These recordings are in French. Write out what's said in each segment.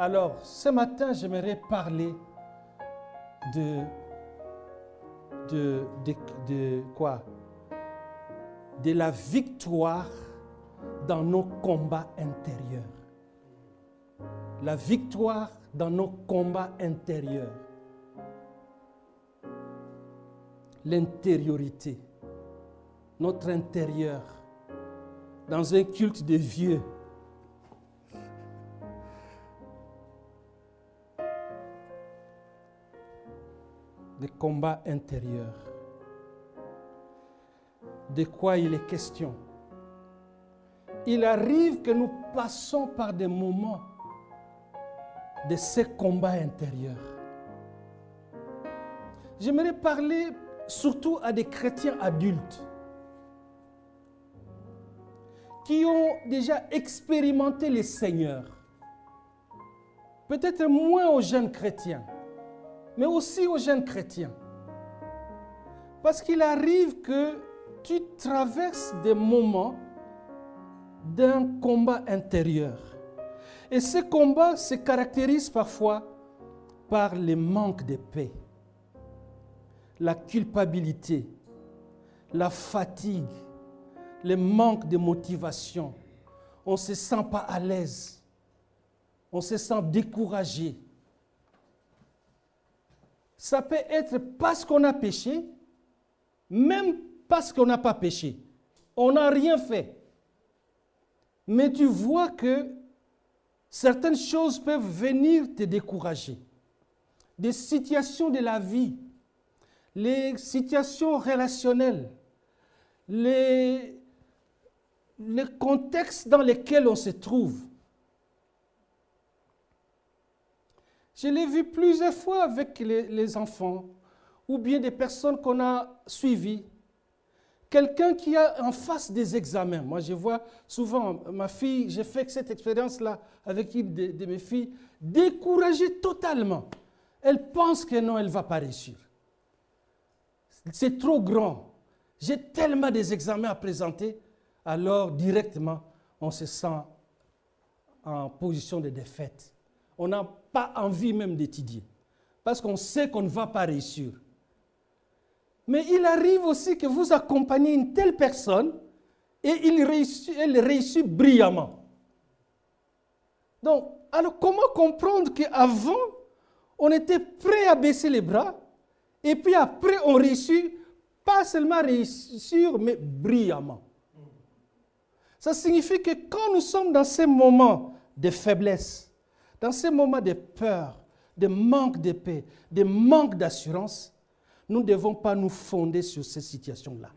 Alors, ce matin, j'aimerais parler de quoi? De la victoire dans nos combats intérieurs. La victoire dans nos combats intérieurs. L'intériorité. Notre intérieur. Dans un culte de vieux. Des combats intérieurs. De quoi il est question? Il arrive que nous passons par des moments de ces combats intérieurs. J'aimerais parler surtout à des chrétiens adultes qui ont déjà expérimenté le Seigneur. Peut-être moins aux jeunes chrétiens, mais aussi aux jeunes chrétiens. Parce qu'il arrive que tu traverses des moments d'un combat intérieur. Et ce combat se caractérise parfois par le manque de paix, la culpabilité, la fatigue, le manque de motivation. On ne se sent pas à l'aise. On se sent découragé. Ça peut être parce qu'on a péché, même parce qu'on n'a pas péché. On n'a rien fait. Mais tu vois que certaines choses peuvent venir te décourager. Des situations de la vie, les situations relationnelles, les contextes dans lesquels on se trouve. Je l'ai vu plusieurs fois avec les enfants ou bien des personnes qu'on a suivies. Quelqu'un qui a en face des examens. Moi, je vois souvent ma fille, j'ai fait cette expérience-là avec une de mes filles, découragée totalement. Elle pense que non, elle ne va pas réussir. C'est trop grand. J'ai tellement des examens à présenter. Alors, directement, on se sent en position de défaite. On n'a pas envie même d'étudier. Parce qu'on sait qu'on ne va pas réussir. Mais il arrive aussi que vous accompagnez une telle personne et elle réussit brillamment. Donc, alors comment comprendre qu'avant, on était prêt à baisser les bras et puis après, on réussit, pas seulement réussir, mais brillamment. Ça signifie que quand nous sommes dans ces moments de faiblesse, dans ces moments de peur, de manque de paix, de manque d'assurance, nous ne devons pas nous fonder sur ces situations-là.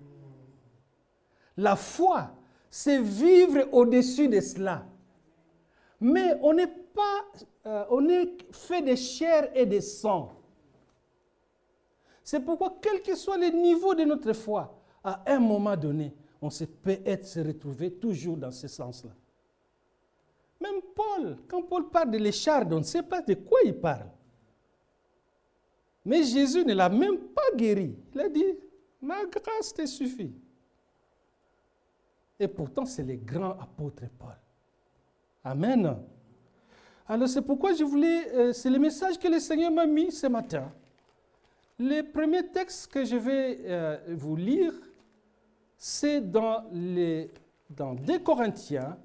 La foi, c'est vivre au-dessus de cela. Mais on n'est pas, on est fait de chair et de sang. C'est pourquoi, quel que soit le niveau de notre foi, à un moment donné, on peut se retrouver toujours dans ce sens-là. Même Paul, quand Paul parle de l'écharde, on ne sait pas de quoi il parle. Mais Jésus ne l'a même pas guéri. Il a dit, ma grâce te suffit. Et pourtant, c'est le grand apôtre Paul. Amen. Alors c'est pourquoi je voulais, c'est le message que le Seigneur m'a mis ce matin. Le premier texte que je vais vous lire, c'est dans 2 Corinthiens.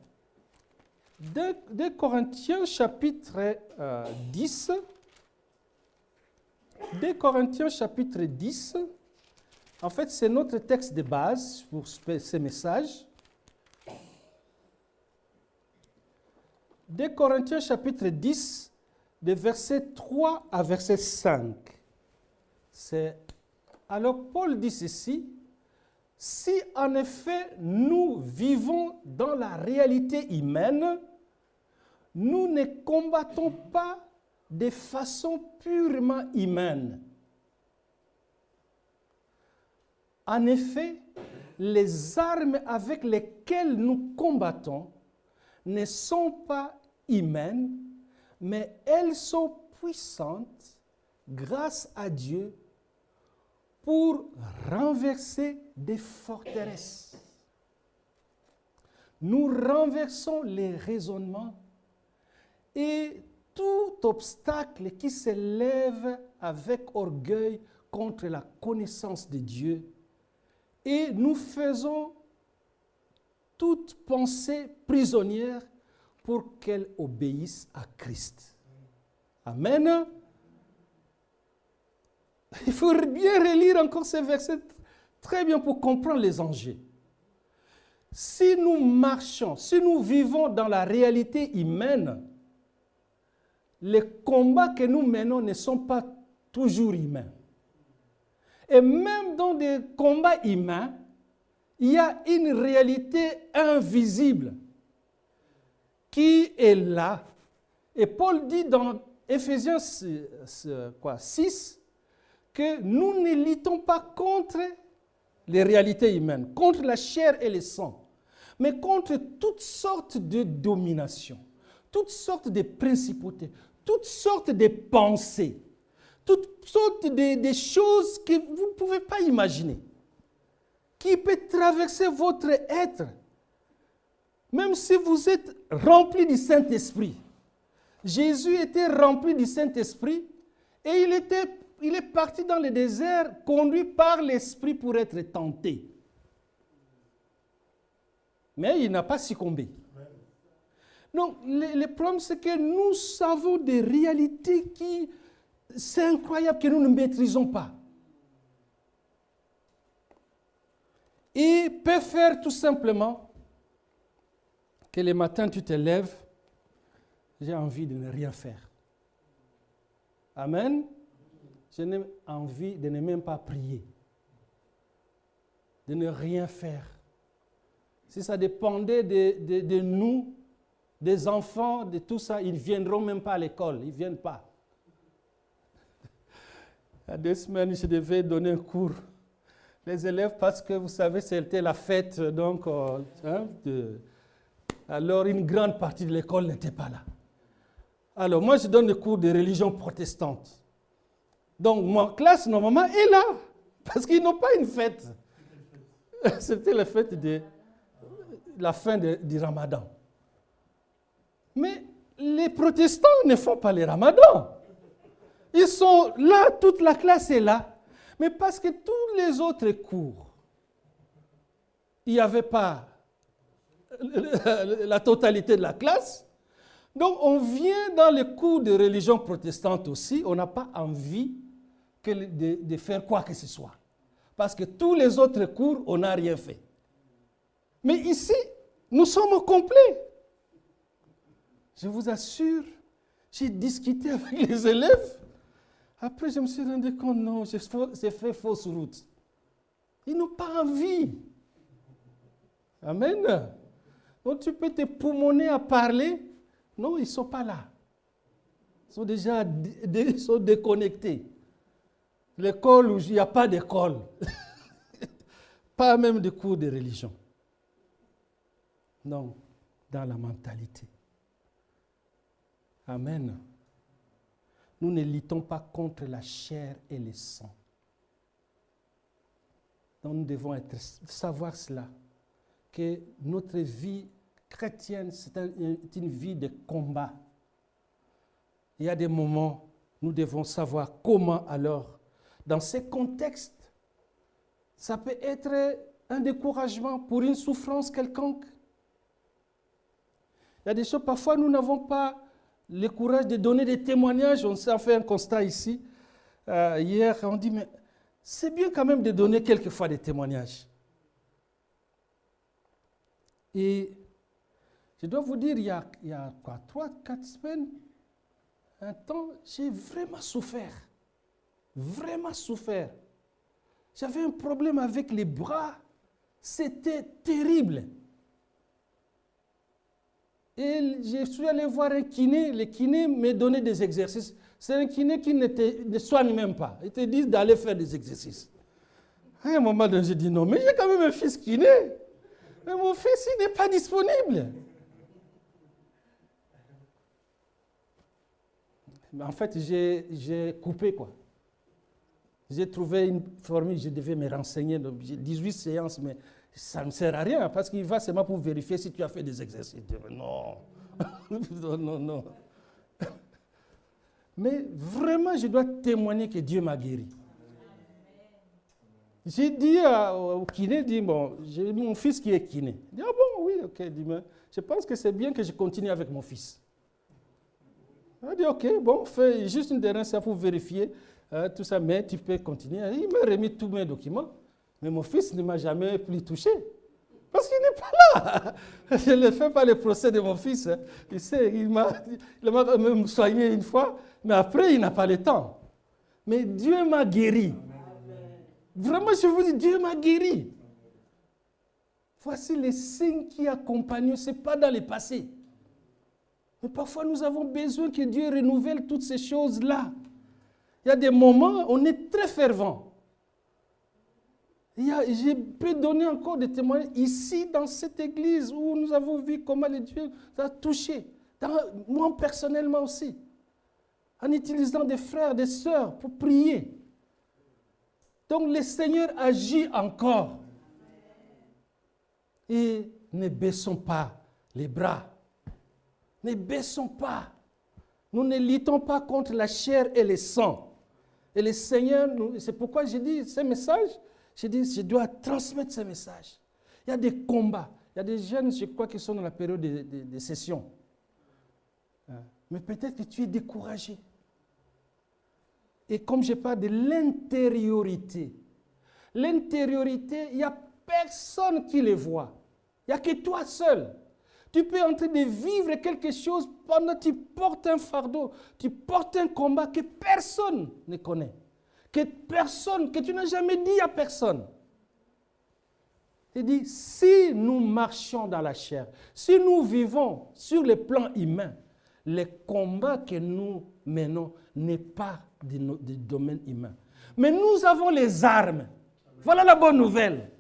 2 Corinthiens chapitre 10. 2 Corinthiens chapitre 10, en fait c'est notre texte de base pour ce message. 2 Corinthiens chapitre 10, de verset 3 à verset 5. Alors Paul dit ceci, « Si en effet nous vivons dans la réalité humaine, nous ne combattons pas de façon purement humaine. En effet, les armes avec lesquelles nous combattons ne sont pas humaines, mais elles sont puissantes grâce à Dieu pour renverser des forteresses. Nous renversons les raisonnements et tout obstacle qui s'élève avec orgueil contre la connaissance de Dieu, et nous faisons toute pensée prisonnière pour qu'elle obéisse à Christ. Amen. Il faut bien relire encore ces versets très bien pour comprendre les enjeux. Si nous marchons, si nous vivons dans la réalité humaine, les combats que nous menons ne sont pas toujours humains. Et même dans des combats humains, il y a une réalité invisible qui est là. Et Paul dit dans Éphésiens 6 que nous ne luttons pas contre les réalités humaines, contre la chair et le sang, mais contre toutes sortes de dominations, toutes sortes de principautés, toutes sortes de pensées, toutes sortes de choses que vous ne pouvez pas imaginer, qui peut traverser votre être. Même si vous êtes rempli du Saint-Esprit. Jésus était rempli du Saint-Esprit et il est parti dans le désert, conduit par l'Esprit pour être tenté. Mais il n'a pas succombé. Donc, le problème, c'est que nous savons des réalités qui, c'est incroyable, que nous ne maîtrisons pas. Et peut faire tout simplement que le matin, tu te lèves, j'ai envie de ne rien faire. Amen. Je n'ai envie de ne même pas prier, de ne rien faire. Si ça dépendait de nous, des enfants, de tout ça, ils ne viendront même pas à l'école, ils ne viennent pas. Il y a 2 semaines, je devais donner un cours. Les élèves, parce que vous savez, c'était la fête, donc, alors une grande partie de l'école n'était pas là. Alors moi, je donne des cours de religion protestante. Donc, ma classe, normalement, est là, parce qu'ils n'ont pas une fête. C'était la fête de la fin du Ramadan. Mais les protestants ne font pas le Ramadan. Ils sont là, toute la classe est là. Mais parce que tous les autres cours, il n'y avait pas la totalité de la classe. Donc, on vient dans les cours de religion protestante aussi, on n'a pas envie de faire quoi que ce soit. Parce que tous les autres cours, on n'a rien fait. Mais ici, nous sommes au complet. Je vous assure, j'ai discuté avec les élèves. Après, je me suis rendu compte, non, j'ai fait fausse route. Ils n'ont pas envie. Amen. Donc, tu peux te poumonner à parler. Non, ils ne sont pas là. Ils sont déjà déconnectés. L'école où il n'y a pas d'école. Pas même de cours de religion. Non, dans la mentalité. Amen. Nous ne luttons pas contre la chair et le sang. Donc nous devons savoir cela, que notre vie chrétienne, c'est une vie de combat. Il y a des moments, nous devons savoir comment alors, dans ces contextes, ça peut être un découragement pour une souffrance quelconque. Il y a des choses, parfois nous n'avons pas le courage de donner des témoignages. On s'est fait un constat ici. Hier, on dit, mais c'est bien quand même de donner quelquefois des témoignages. Et je dois vous dire, il y a 3-4 semaines, un temps, j'ai vraiment souffert. Vraiment souffert. J'avais un problème avec les bras. C'était terrible. Et je suis allé voir un kiné. Le kiné m'a donné des exercices. C'est un kiné qui ne soigne même pas. Il te dit d'aller faire des exercices. À un moment donné, j'ai dit non, mais j'ai quand même un fils kiné. Mais mon fils, il n'est pas disponible. Mais en fait, j'ai coupé, quoi. J'ai trouvé une formule, je devais me renseigner. Donc j'ai 18 séances, mais ça ne sert à rien parce qu'il va seulement pour vérifier si tu as fait des exercices. Non, non, non. Mais vraiment, je dois témoigner que Dieu m'a guéri. J'ai dit au kiné, bon, j'ai mon fils qui est kiné. Il dit, ah bon, oui, ok. Il dit, mais je pense que c'est bien que je continue avec mon fils. Il a dit, ok, bon, fais juste une dernière fois pour vérifier tout ça, mais tu peux continuer. Il m'a remis tous mes documents, mais mon fils ne m'a jamais plus touché. Parce qu'il n'est pas là. Je ne fais pas le procès de mon fils. Tu sais, il m'a même soigné une fois, mais après, il n'a pas le temps. Mais Dieu m'a guéri. Vraiment, je vous dis, Dieu m'a guéri. Voici les signes qui accompagnent, ce n'est pas dans le passé. Mais parfois, nous avons besoin que Dieu renouvelle toutes ces choses-là. Il y a des moments où on est très fervent. Je peux donner encore des témoignages ici, dans cette église, où nous avons vu comment le Dieu nous a touchés. Moi, personnellement aussi. En utilisant des frères, des sœurs pour prier. Donc, le Seigneur agit encore. Et ne baissons pas les bras. Ne baissons pas. Nous ne luttons pas contre la chair et le sang. Et le Seigneur, c'est pourquoi j'ai dit ce message, j'ai dit je dois transmettre ce message. Il y a des combats. Il y a des jeunes, je crois, qui sont dans la période de session. Mais peut-être que tu es découragé. Et comme je parle de l'intériorité, il n'y a personne qui les voit. Il n'y a que toi seul. Tu peux en train de vivre quelque chose pendant que tu portes un fardeau, tu portes un combat que personne ne connaît, que tu n'as jamais dit à personne. Il dit, si nous marchons dans la chair, si nous vivons sur le plan humain, le combat que nous menons n'est pas du domaine humain. Mais nous avons les armes. Voilà la bonne nouvelle.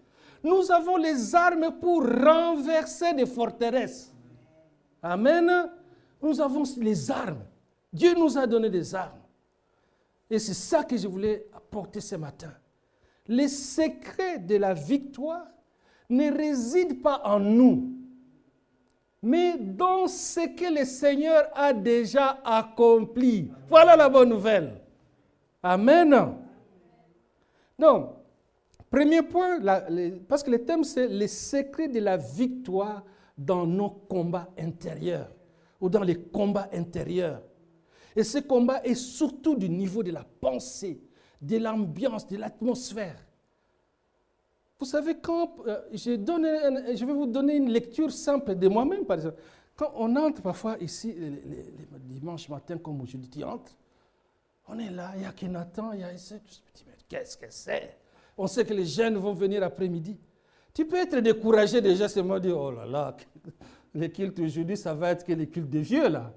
Nous avons les armes pour renverser des forteresses. Amen. Nous avons les armes. Dieu nous a donné des armes. Et c'est ça que je voulais apporter ce matin. Les secrets de la victoire ne résident pas en nous, mais dans ce que le Seigneur a déjà accompli. Voilà la bonne nouvelle. Amen. Donc, premier point, parce que le thème c'est les secrets de la victoire dans nos combats intérieurs ou dans les combats intérieurs. Et ce combat est surtout du niveau de la pensée, de l'ambiance, de l'atmosphère. Vous savez, quand je vais vous donner une lecture simple de moi-même, par exemple. Quand on entre parfois ici, les dimanches matin, comme aujourd'hui, tu entres, on est là, il n'y a que Nathan, il y a ici, mais qu'est-ce que c'est? On sait que les jeunes vont venir après-midi. Tu peux être découragé déjà, seulement dire, oh là là, le culte aujourd'hui, ça va être que le culte des vieux là.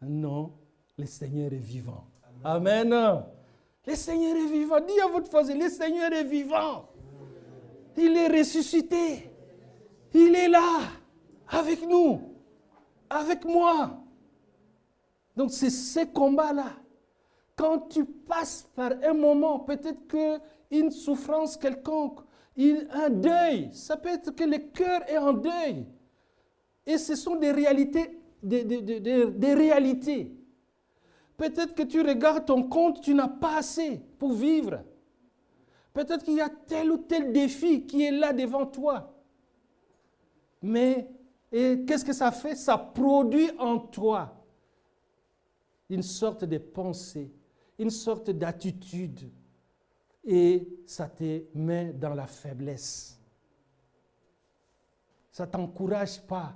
Non, le Seigneur est vivant. Amen. Amen. Le Seigneur est vivant. Dis à votre voisin, le Seigneur est vivant. Il est ressuscité. Il est là, avec nous, avec moi. Donc c'est ce combat-là. Quand tu passes par un moment, peut-être qu'une souffrance quelconque, un deuil, ça peut être que le cœur est en deuil. Et ce sont des réalités, des réalités. Peut-être que tu regardes ton compte, tu n'as pas assez pour vivre. Peut-être qu'il y a tel ou tel défi qui est là devant toi. Mais qu'est-ce que ça fait? Ça produit en toi une sorte de pensée, une sorte d'attitude. Et ça te met dans la faiblesse. Ça ne t'encourage pas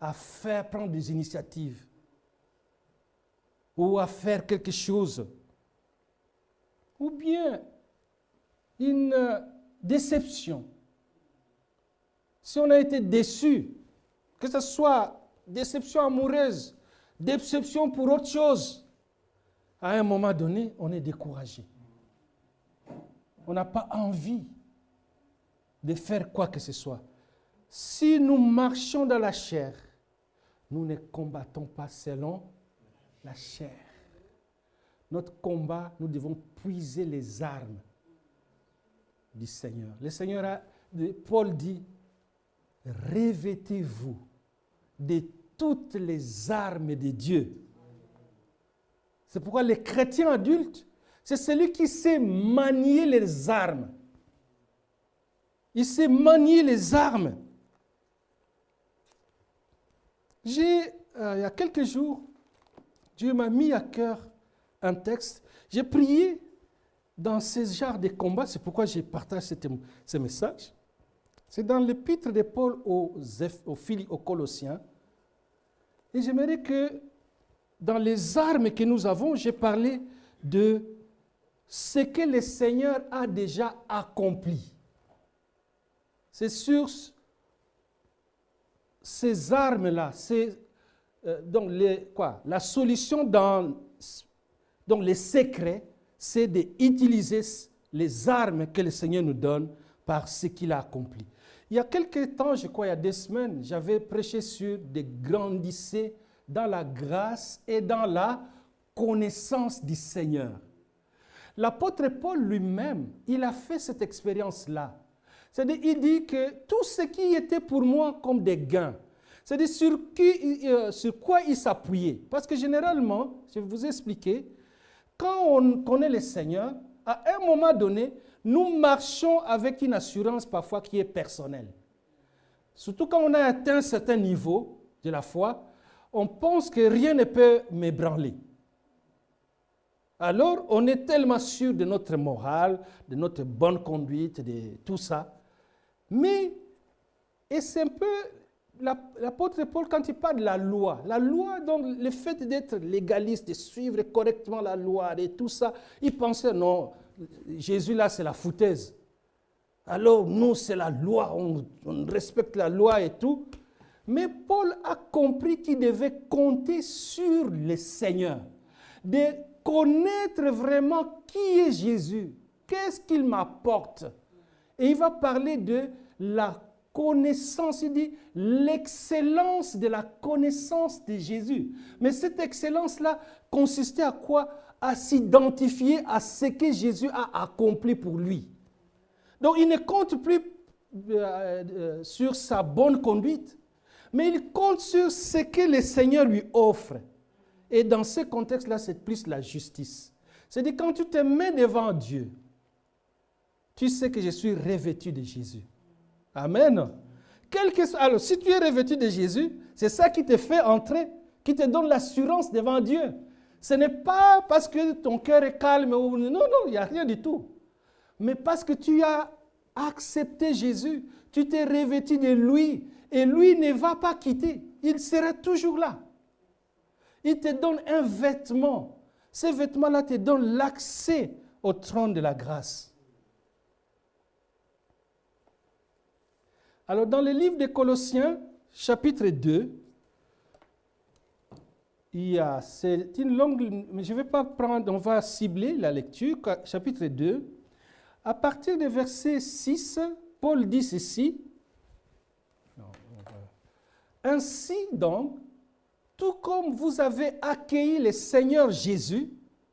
à prendre des initiatives ou à faire quelque chose. Ou bien une déception. Si on a été déçu, que ce soit déception amoureuse, déception pour autre chose, à un moment donné, on est découragé. On n'a pas envie de faire quoi que ce soit. Si nous marchons dans la chair, nous ne combattons pas selon la chair. Notre combat, nous devons puiser les armes du Seigneur. Le Seigneur, Paul dit, revêtez-vous de toutes les armes de Dieu. C'est pourquoi les chrétiens adultes, c'est celui qui sait manier les armes. Il sait manier les armes. Il y a quelques jours, Dieu m'a mis à cœur un texte. J'ai prié dans ce genre de combat, c'est pourquoi je partage ce message. C'est dans l'épître de Paul aux Colossiens. Et j'aimerais que dans les armes que nous avons, j'ai parlé de ce que le Seigneur a déjà accompli. C'est sur ces armes-là, la solution dans les secrets, c'est d'utiliser les armes que le Seigneur nous donne par ce qu'il a accompli. Il y a quelques temps, je crois, il y a 2 semaines, j'avais prêché sur de grandisser dans la grâce et dans la connaissance du Seigneur. L'apôtre Paul lui-même, il a fait cette expérience-là. C'est-à-dire, il dit que tout ce qui était pour moi comme des gains, c'est-à-dire sur quoi il s'appuyait. Parce que généralement, je vais vous expliquer, quand on connaît le Seigneur, à un moment donné, nous marchons avec une assurance parfois qui est personnelle. Surtout quand on a atteint un certain niveau de la foi, on pense que rien ne peut m'ébranler. Alors, on est tellement sûr de notre morale, de notre bonne conduite, de tout ça. Mais, et c'est un peu l'apôtre Paul quand il parle de la loi, donc le fait d'être légaliste, de suivre correctement la loi et tout ça, il pensait non, Jésus là c'est la foutaise. Alors nous c'est la loi, on respecte la loi et tout. Mais Paul a compris qu'il devait compter sur le Seigneur, de connaître vraiment qui est Jésus, qu'est-ce qu'il m'apporte. Et il va parler de la connaissance, il dit l'excellence de la connaissance de Jésus. Mais cette excellence-là consistait à quoi? À s'identifier à ce que Jésus a accompli pour lui. Donc il ne compte plus sur sa bonne conduite, mais il compte sur ce que le Seigneur lui offre. Et dans ce contexte-là, c'est plus la justice. C'est-à-dire quand tu te mets devant Dieu, tu sais que je suis revêtu de Jésus. Amen. Alors, si tu es revêtu de Jésus, c'est ça qui te fait entrer, qui te donne l'assurance devant Dieu. Ce n'est pas parce que ton cœur est calme. Non, il n'y a rien du tout. Mais parce que tu as accepté Jésus, tu t'es revêtu de lui, et lui ne va pas quitter. Il sera toujours là. Il te donne un vêtement. Ce vêtement-là te donne l'accès au trône de la grâce. Alors, dans le livre de Colossiens, chapitre 2, c'est une longue, mais je ne vais pas prendre, on va cibler la lecture, chapitre 2. À partir du verset 6, Paul dit ceci. Ainsi donc, tout comme vous avez accueilli le Seigneur Jésus,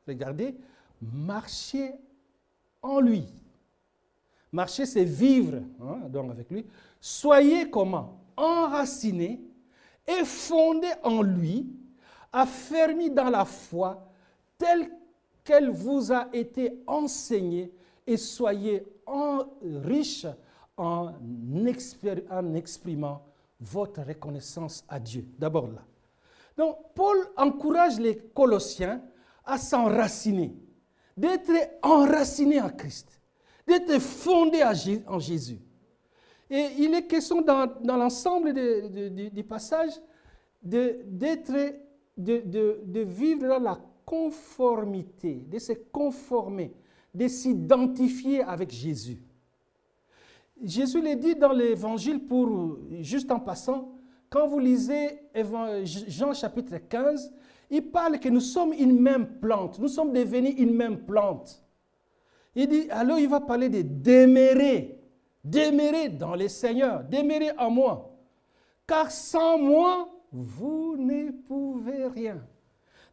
regardez, marchez en lui. Marcher, c'est vivre donc avec lui. Soyez comment? Enracinés et fondés en lui, affermis dans la foi, telle qu'elle vous a été enseignée, et soyez riches en exprimant votre reconnaissance à Dieu. D'abord là. Donc, Paul encourage les Colossiens à s'enraciner, d'être enracinés en Christ, d'être fondés en Jésus. Et il est question dans l'ensemble du passage de vivre dans la conformité, de se conformer, de s'identifier avec Jésus. Jésus le dit dans l'Évangile, juste en passant, quand vous lisez Jean chapitre 15, il parle que nous sommes une même plante, nous sommes devenus une même plante. Il dit, alors il va parler de demeurer dans le Seigneur, demeurer en moi. Car sans moi, vous ne pouvez rien.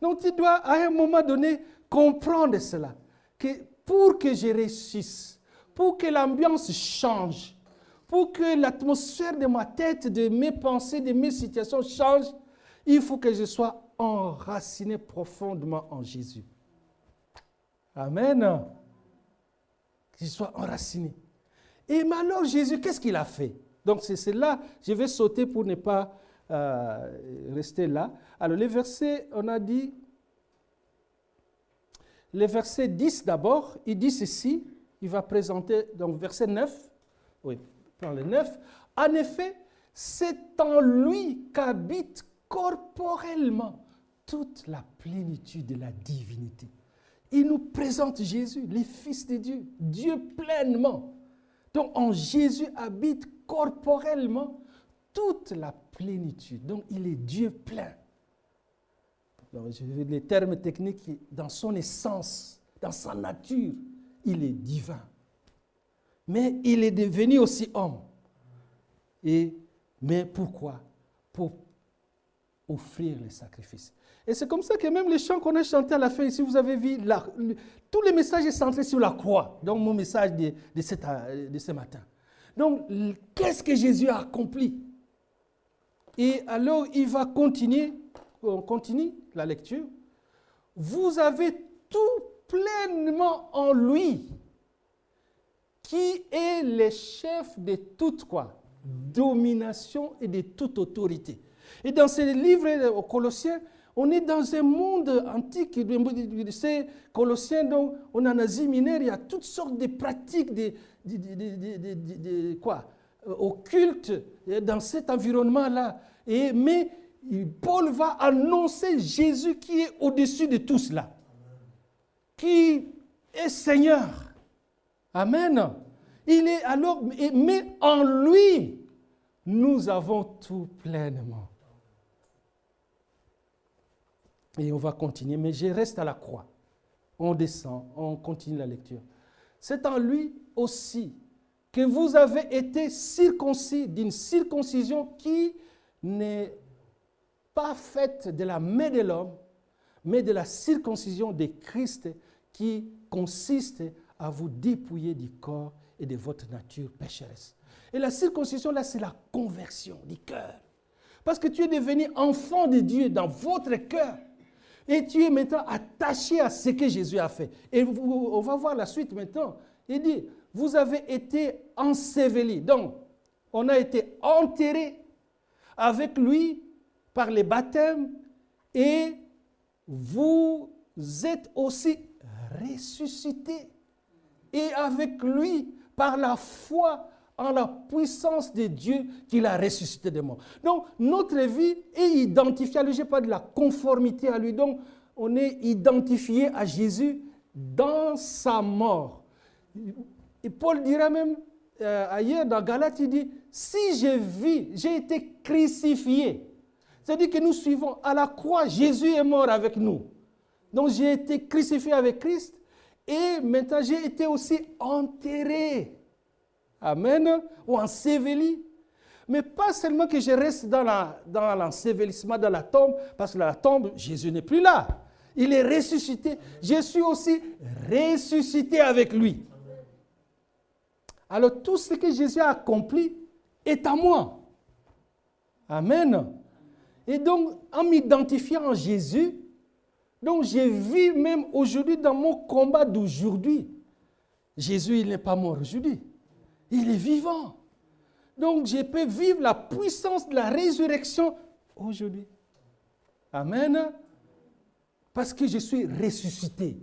Donc tu dois à un moment donné comprendre cela, que pour que je réussisse, pour que l'ambiance change, pour que l'atmosphère de ma tête, de mes pensées, de mes situations change, il faut que je sois enraciné profondément en Jésus. Amen. Qu'il soit enraciné. Et maintenant, Jésus, qu'est-ce qu'il a fait? Donc, c'est là, je vais sauter pour ne pas rester là. Alors, les versets, on a dit, les versets 10 d'abord, il dit ceci, il va présenter, donc verset 9, oui, prends le 9. En effet, c'est en lui qu'habite corporellement toute la plénitude de la divinité. Il nous présente Jésus, le Fils de Dieu, Dieu pleinement. Donc en Jésus habite corporellement toute la plénitude. Donc il est Dieu plein. Donc, je vais les termes techniques, dans son essence, dans sa nature, il est divin. Mais il est devenu aussi homme. Mais pourquoi? Pour offrir le sacrifice. Et c'est comme ça que même les chants qu'on a chantés à la fin, si vous avez vu, tous les messages sont centrés sur la croix. Donc mon message de ce matin. Donc, qu'est-ce que Jésus a accompli? Et alors, il va continuer, on continue la lecture. Vous avez tout pleinement en lui, qui est le chef de toute quoi? Domination et de toute autorité. Et dans ce livre aux Colossiens, on est dans un monde antique, ces Colossiens, donc on est en Asie mineure, il y a toutes sortes de pratiques occultes dans cet environnement-là. Mais Paul va annoncer Jésus qui est au-dessus de tout cela, qui est Seigneur. Amen. Il est alors, mais en lui, nous avons tout pleinement. Et on va continuer, mais je reste à la croix. On descend, on continue la lecture. C'est en lui aussi que vous avez été circoncis d'une circoncision qui n'est pas faite de la main de l'homme, mais de la circoncision de Christ qui consiste à vous dépouiller du corps et de votre nature pécheresse. Et la circoncision, là, c'est la conversion du cœur. Parce que tu es devenu enfant de Dieu dans votre cœur. Et tu es maintenant attaché à ce que Jésus a fait. Et on va voir la suite maintenant. Il dit, vous avez été ensevelis. Donc, on a été enterrés avec lui par les baptêmes et vous êtes aussi ressuscités. Et avec lui, par la foi en la puissance de Dieu qu'il a ressuscité des morts. Donc, notre vie est identifiée à lui. Je ne parle pas de la conformité à lui. Donc, on est identifié à Jésus dans sa mort. Et Paul dira même ailleurs dans Galates, il dit, si j'ai été crucifié. C'est-à-dire que nous suivons à la croix, Jésus est mort avec nous. Donc, j'ai été crucifié avec Christ et maintenant j'ai été aussi enterré. Amen. Ou enseveli. Mais pas seulement que je reste dans l'ensevelissement, dans la tombe, parce que dans la tombe, Jésus n'est plus là. Il est ressuscité. Je suis aussi ressuscité avec lui. Alors tout ce que Jésus a accompli est à moi. Amen. Et donc, en m'identifiant en Jésus, donc je vis même aujourd'hui dans mon combat d'aujourd'hui. Jésus, il n'est pas mort aujourd'hui. Il est vivant. Donc, je peux vivre la puissance de la résurrection aujourd'hui. Amen. Parce que je suis ressuscité.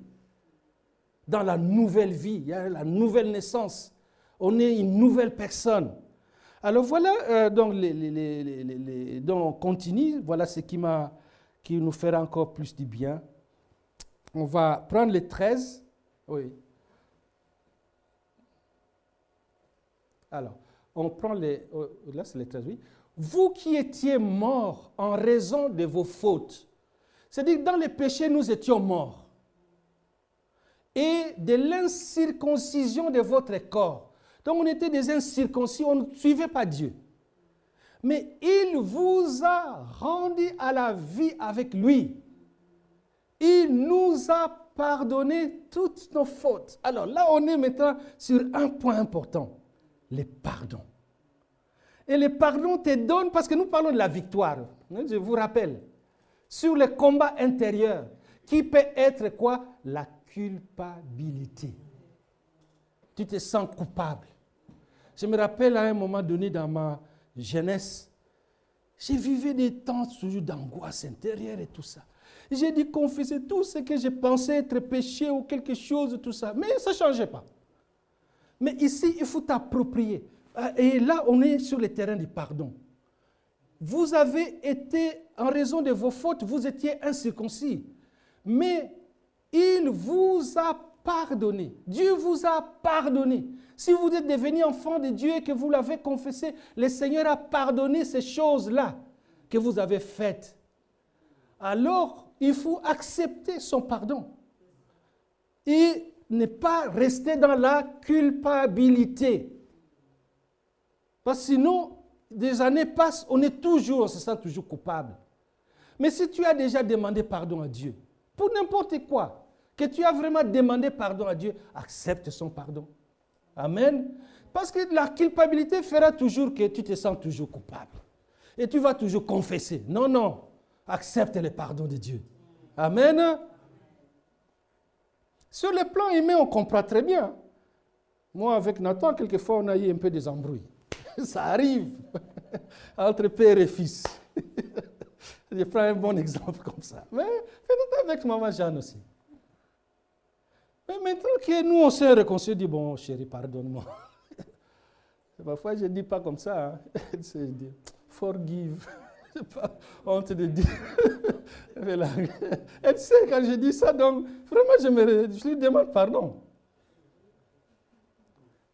Dans la nouvelle vie, il y a la nouvelle naissance. On est une nouvelle personne. Alors voilà, donc on continue. Voilà ce qui nous fera encore plus du bien. On va prendre les 13. Oui. Alors, on prend là c'est les 13, oui. Vous qui étiez morts en raison de vos fautes. C'est-à-dire que dans les péchés, nous étions morts. Et de l'incirconcision de votre corps. Donc on était des incirconcis, on ne suivait pas Dieu. Mais il vous a rendu à la vie avec lui. Il nous a pardonné toutes nos fautes. Alors là, on est maintenant sur un point important. Le pardon. Et le pardon te donne, parce que nous parlons de la victoire. Je vous rappelle sur les combats intérieurs, qui peut être quoi? La culpabilité. Tu te sens coupable. Je me rappelle à un moment donné dans ma jeunesse, j'ai vécu des temps toujours d'angoisse intérieure et tout ça. J'ai dû confesser tout ce que je pensais être péché ou quelque chose, tout ça. Mais ça ne changeait pas. Mais ici, il faut t'approprier. Et là, on est sur le terrain du pardon. Vous avez été, en raison de vos fautes, vous étiez incirconcis. Mais il vous a pardonné. Dieu vous a pardonné. Si vous êtes devenu enfant de Dieu et que vous l'avez confessé, le Seigneur a pardonné ces choses-là que vous avez faites. Alors, il faut accepter son pardon. Et ne pas rester dans la culpabilité. Parce que sinon, des années passent, on se sent toujours coupable. Mais si tu as déjà demandé pardon à Dieu, pour n'importe quoi, que tu as vraiment demandé pardon à Dieu, accepte son pardon. Amen. Parce que la culpabilité fera toujours que tu te sens toujours coupable. Et tu vas toujours confesser. Non, non. Accepte le pardon de Dieu. Amen. Sur le plan humain, on comprend très bien. Moi, avec Nathan, quelquefois, on a eu un peu des embrouilles. Ça arrive entre père et fils. Je prends un bon exemple comme ça. Mais peut-être avec maman Jeanne aussi. Mais maintenant que nous, on s'est réconciliés, je dis, bon, chérie, pardonne-moi. Parfois, je ne dis pas comme ça. Hein. Je dis, forgive. Je n'ai pas honte de dire. Elle sait quand je dis ça, donc vraiment, je lui demande pardon.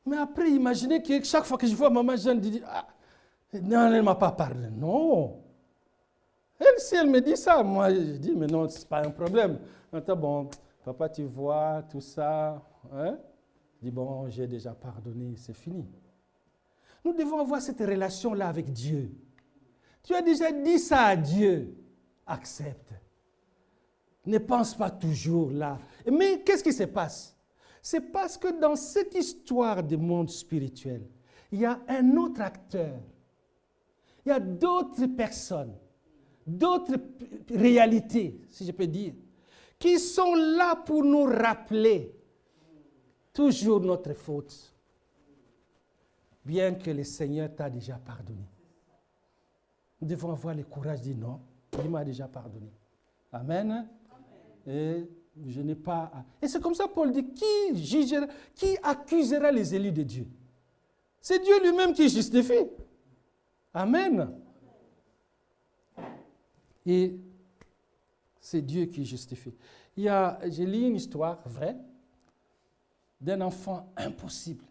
Mais après, imaginez que chaque fois que je vois maman Jeanne, je dis, ah, non, elle ne m'a pas parlé. Non. Elle, si elle me dit ça, moi, je dis, mais non, ce n'est pas un problème. Attends, bon, papa, tu vois, tout ça. Hein? Je dis, bon, j'ai déjà pardonné, c'est fini. Nous devons avoir cette relation-là avec Dieu. Tu as déjà dit ça à Dieu. Accepte. Ne pense pas toujours là. Mais qu'est-ce qui se passe? C'est parce que dans cette histoire du monde spirituel, il y a un autre acteur. Il y a d'autres personnes, d'autres réalités, si je peux dire, qui sont là pour nous rappeler toujours notre faute, bien que le Seigneur t'a déjà pardonné. Nous devons avoir le courage de dire non, il m'a déjà pardonné. Amen. Et je n'ai pas... Et c'est comme ça Paul dit, qui accusera les élus de Dieu? C'est Dieu lui-même qui justifie. Amen. Et c'est Dieu qui justifie. J'ai lu une histoire vraie d'un enfant impossible,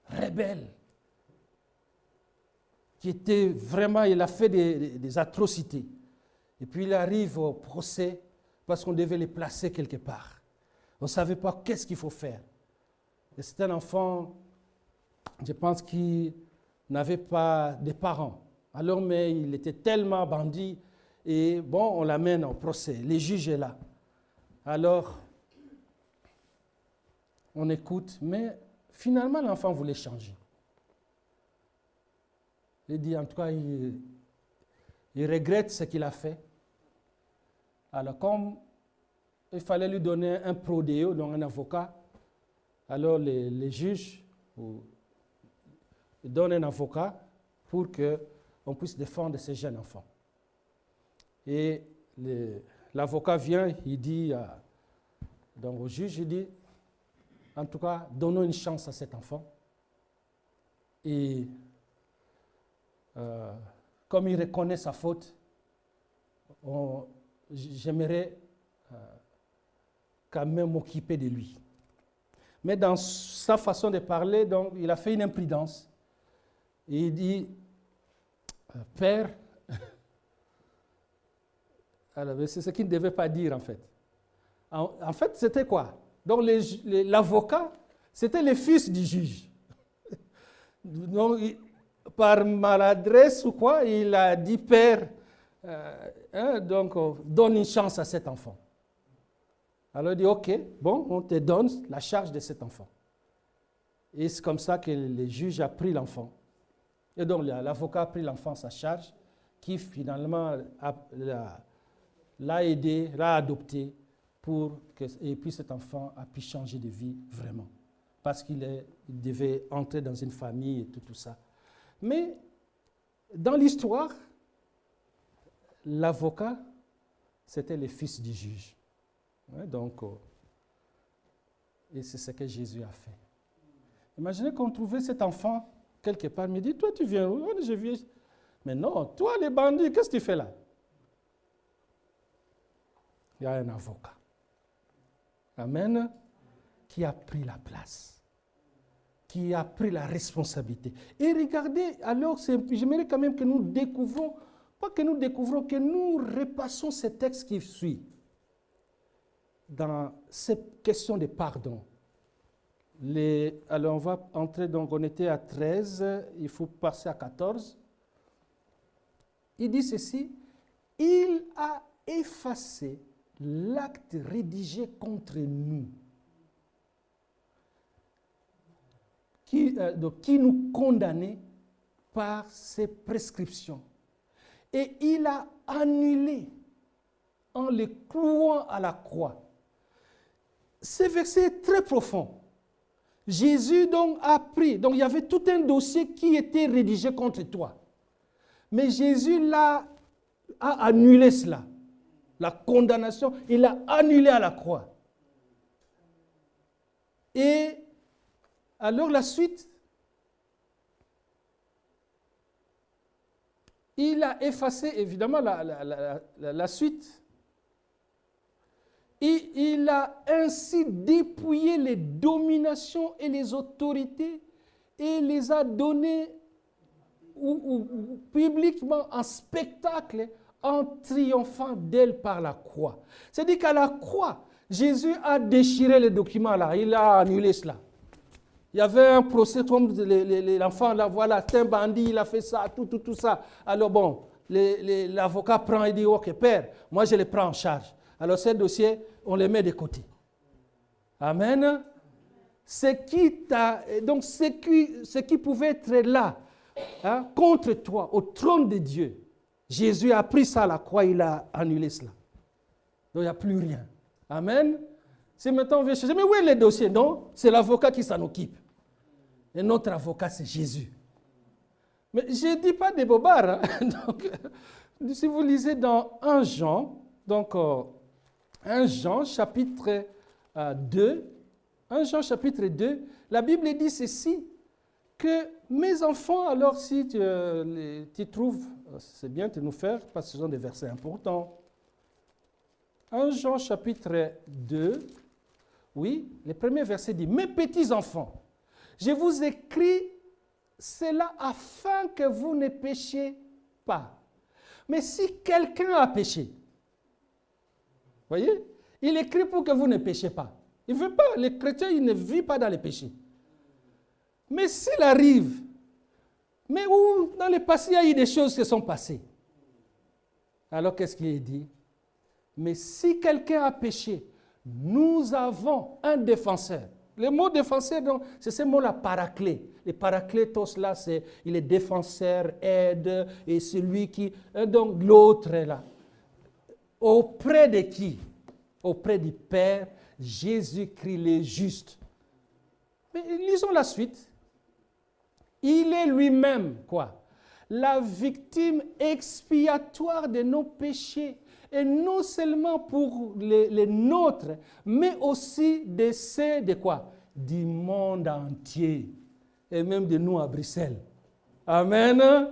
rebelle, qui était vraiment, il a fait des atrocités. Et puis il arrive au procès parce qu'on devait les placer quelque part. On ne savait pas qu'est-ce qu'il faut faire. Et c'est un enfant, je pense, qui n'avait pas de parents. Alors, mais il était tellement bandit. Et bon, on l'amène au procès. Le juge est là. Alors, on écoute, mais finalement, l'enfant voulait changer. Il dit, en tout cas, il regrette ce qu'il a fait. Alors, comme il fallait lui donner un prodéo, donc un avocat, alors les juges donnent un avocat pour qu'on puisse défendre ces jeunes enfants. Et l'avocat vient, il dit donc au juge, il dit, en tout cas, donnons une chance à cet enfant. Et comme il reconnaît sa faute, j'aimerais quand même m'occuper de lui. Mais dans sa façon de parler, donc, il a fait une imprudence. Et il dit, Père, alors, c'est ce qu'il ne devait pas dire en fait. En fait, c'était quoi? Donc l'avocat, c'était le fils du juge. Donc, par maladresse ou quoi, il a dit, Père, donc donne une chance à cet enfant. Alors il dit, ok, bon, on te donne la charge de cet enfant. Et c'est comme ça que le juge a pris l'enfant. Et donc l'avocat a pris l'enfant à sa charge, qui finalement l'a aidé, l'a adopté, et puis cet enfant a pu changer de vie vraiment. Parce qu'il devait entrer dans une famille et tout ça. Mais dans l'histoire, l'avocat, c'était le fils du juge. Ouais, donc, et c'est ce que Jésus a fait. Imaginez qu'on trouvait cet enfant quelque part, il me dit, toi tu viens où? Je viens. Mais non, toi les bandits, qu'est-ce que tu fais là? Il y a un avocat. Amen. Qui a pris la place. Qui a pris la responsabilité. Et regardez, alors, j'aimerais quand même que nous découvrons, pas que nous découvrons, que nous repassons ce texte qui suit dans cette question de pardon. Alors, on va entrer, donc on était à 13, il faut passer à 14. Il dit ceci, il a effacé l'acte rédigé contre nous, qui nous condamnait par ses prescriptions. Et il a annulé en le clouant à la croix. Ce verset est très profond. Jésus donc a pris, donc il y avait tout un dossier qui était rédigé contre toi. Mais Jésus a annulé cela. La condamnation, il l'a annulé à la croix. Et alors la suite, il a effacé évidemment la suite. Et il a ainsi dépouillé les dominations et les autorités et les a données publiquement en spectacle en triomphant d'elle par la croix. C'est-à-dire qu'à la croix, Jésus a déchiré les documents là, il a annulé cela. Il y avait un procès comme l'enfant là, voilà, c'est un bandit, il a fait ça, tout ça. Alors bon, l'avocat prend et dit, ok père, moi je le prends en charge. Alors ces dossiers, on les met de côté. Amen. Ce qui pouvait être là, contre toi, au trône de Dieu, Jésus a pris ça à la croix, il a annulé cela. Donc il n'y a plus rien. Amen. Si maintenant on veut chercher, mais où est le dossier? Non, c'est l'avocat qui s'en occupe. Et notre avocat, c'est Jésus. Mais je ne dis pas des bobards. Donc, si vous lisez dans 1 Jean, donc 1 Jean chapitre 2, 1 Jean chapitre 2, la Bible dit ceci, que mes enfants, alors si tu trouves, c'est bien de nous faire, parce que ce sont des versets importants. 1 Jean chapitre 2, oui, le premier verset dit, mes petits enfants, je vous écris cela afin que vous ne péchiez pas. Mais si quelqu'un a péché, voyez, il écrit pour que vous ne péchiez pas. Il ne veut pas, les chrétiens, ils ne vivent pas dans les péchés. Mais s'il arrive, mais où dans le passé, il y a eu des choses qui sont passées. Alors qu'est-ce qu'il dit? Mais si quelqu'un a péché, nous avons un défenseur. Le mot défenseur, c'est ce mot-là, paraclet. Le paraclétos, là, il est défenseur, aide, et celui qui... Donc l'autre est là. Auprès de qui? Auprès du Père, Jésus-Christ le juste. Mais lisons la suite. Il est lui-même, quoi? La victime expiatoire de nos péchés. Et non seulement pour les nôtres, mais aussi de ceux de quoi? Du monde entier. Et même de nous à Bruxelles. Amen.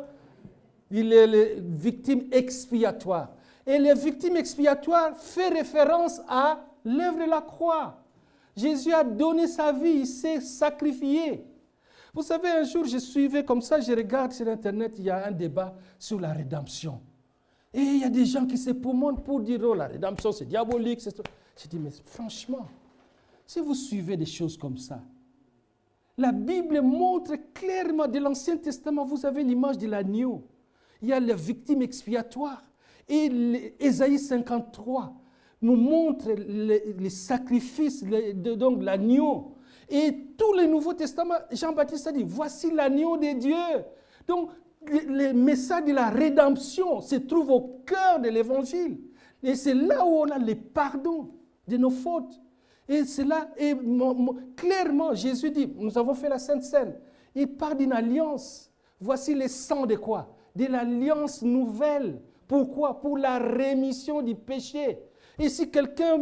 Il est la victime expiatoire. Et la victime expiatoire fait référence à l'œuvre de la croix. Jésus a donné sa vie, il s'est sacrifié. Vous savez, un jour, je suivais comme ça, je regarde sur Internet, il y a un débat sur la rédemption. Et il y a des gens qui s'époumonent pour dire, oh, la rédemption, c'est diabolique. Je dis, mais franchement, si vous suivez des choses comme ça, la Bible montre clairement, de l'Ancien Testament, vous avez l'image de l'agneau. Il y a la victime expiatoire. Et Ésaïe 53 nous montre les sacrifices, donc l'agneau. Et tout le Nouveau Testament, Jean-Baptiste a dit, voici l'agneau de Dieu. Donc, le message de la rédemption se trouve au cœur de l'Évangile. Et c'est là où on a le pardon de nos fautes. Et c'est là, et clairement, Jésus dit, nous avons fait la Sainte Seine. Il parle d'une alliance. Voici le sang de quoi? De l'alliance nouvelle. Pourquoi? Pour la rémission du péché. Et si quelqu'un